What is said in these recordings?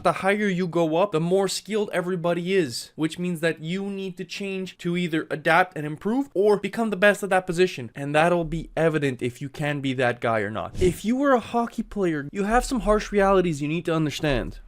The higher you go up, the more skilled everybody is, which means that you need to change to either adapt and improve or become the best at that position. And that'll be evident if you can be that guy or not. If you were a hockey player, you have some harsh realities you need to understand.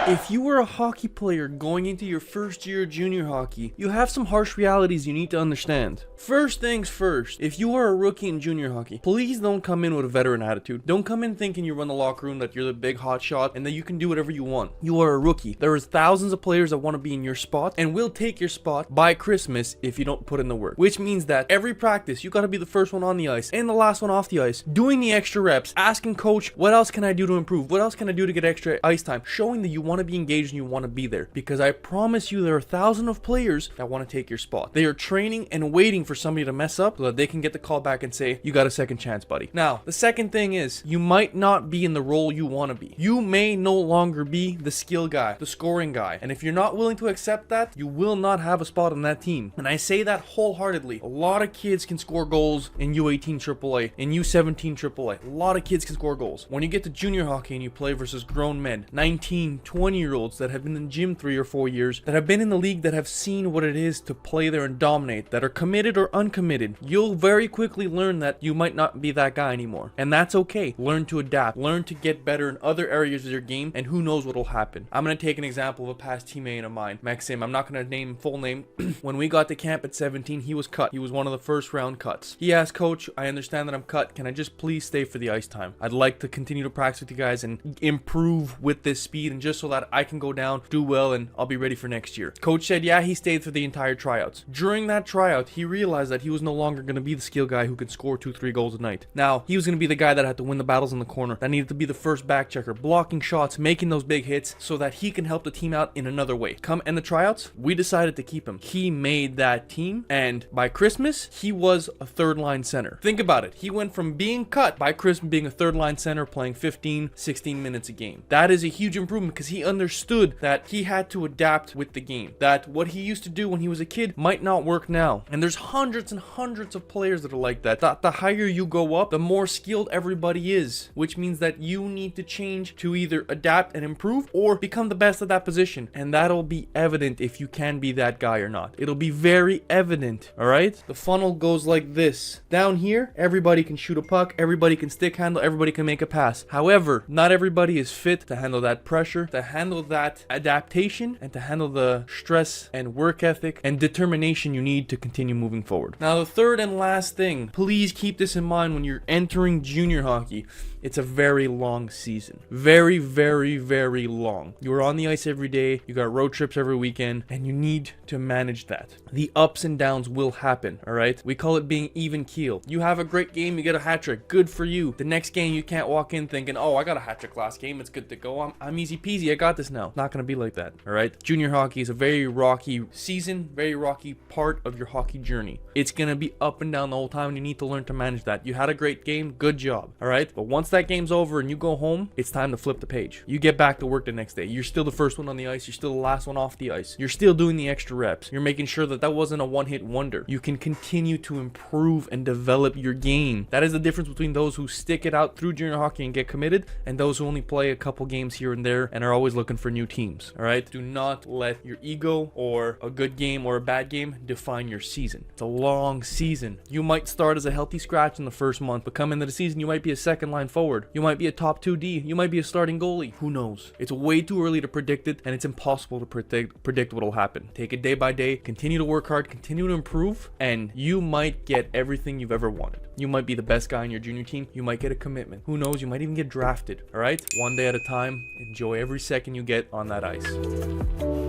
If you were a hockey player going into your first year of junior hockey, you have some harsh realities you need to understand. First things first, if you are a rookie in junior hockey, please don't come in with a veteran attitude. Don't come in thinking you run the locker room, that you're the big hot shot, and that you can do whatever you want. You are a rookie. There is thousands of players that want to be in your spot, and will take your spot by Christmas if you don't put in the work. Which means that every practice, you got to be the first one on the ice and the last one off the ice, doing the extra reps, asking coach, what else can I do to improve? What else can I do to get extra ice time? Showing that you want to be engaged and you want to be there, because I promise you there are thousands of players that want to take your spot. They are training and waiting for somebody to mess up so that they can get the call back and say, you got a second chance, buddy. Now, the second thing is, you might not be in the role you want to be. You may no longer be the skill guy, the scoring guy, and if you're not willing to accept that, you will not have a spot on that team. And I say that wholeheartedly. A lot of kids can score goals in U18 AAA, in U17 AAA. A lot of kids can score goals. When you get to junior hockey and you play versus grown men, 19, 20-year-olds that have been in the gym 3 or 4 years, that have been in the league, that have seen what it is to play there and dominate, that are committed or uncommitted, you'll very quickly learn that you might not be that guy anymore. And that's okay. Learn to adapt. Learn to get better in other areas of your game, and who knows what will happen. I'm going to take an example of a past teammate of mine, Maxim. I'm not going to name full name. When we got to camp at 17, he was cut. He was one of the first round cuts. He asked coach, I understand that I'm cut. Can I just please stay for the ice time? I'd like to continue to practice with you guys and improve with this speed, and just so that I can go down, do well, and I'll be ready for next year. Coach said, yeah, he stayed for the entire tryouts. During that tryout, he realized that he was no longer going to be the skill guy who could score 2-3 goals a night. Now, he was going to be the guy that had to win the battles in the corner, that needed to be the first back checker, blocking shots, making those big hits, so that he can help the team out in another way. Come in the tryouts, we decided to keep him. He made that team, and by Christmas, he was a third line center. Think about it. He went from being cut by Christmas, being a third line center, playing 15, 16 minutes a game. That is a huge improvement, because he understood that he had to adapt with the game, that what he used to do when he was a kid might not work now. And there's hundreds and hundreds of players that are like that. The higher you go up, the more skilled everybody is, which means that you need to change to either adapt and improve or become the best at that position. And that'll be evident if you can be that guy or not. It'll be very evident. All right, the funnel goes like this. Down here, everybody can shoot a puck, everybody can stick handle, everybody can make a pass. However, not everybody is fit to handle that pressure, to handle that adaptation, and to handle the stress and work ethic and determination you need to continue moving forward. Now, the third and last thing, please keep this in mind when you're entering junior hockey. It's a very long season. Very, very, very long. You're on the ice every day, you got road trips every weekend, and you need to manage that. The ups and downs will happen, all right? We call it being even keel. You have a great game, you get a hat trick, good for you. The next game, you can't walk in thinking, oh, I got a hat trick last game, it's good to go, I'm easy peasy, I got this now. Not gonna be like that, all right? Junior hockey is a very rocky season, very rocky part of your hockey journey. It's gonna be up and down the whole time, and you need to learn to manage that. You had a great game, good job, all right? But once that game's over and you go home, it's time to flip the page. You get back to work the next day. You're still the first one on the ice, you're still the last one off the ice. You're still doing the extra reps. You're making sure that that wasn't a one-hit wonder. You can continue to improve and develop your game. That is the difference between those who stick it out through junior hockey and get committed, and those who only play a couple games here and there and are always looking for new teams, all right? Do not let your ego or a good game or a bad game define your season. It's a long season. You might start as a healthy scratch in the first month, but come into the season, you might be a second line forward. You might be a top 2D. You might be a starting goalie. Who knows? It's way too early to predict it, and it's impossible to predict what will happen. Take it day by day, continue to work hard, continue to improve, and you might get everything you've ever wanted. You might be the best guy on your junior team. You might get a commitment. Who knows? You might even get drafted. All right? One day at a time. Enjoy every second you get on that ice.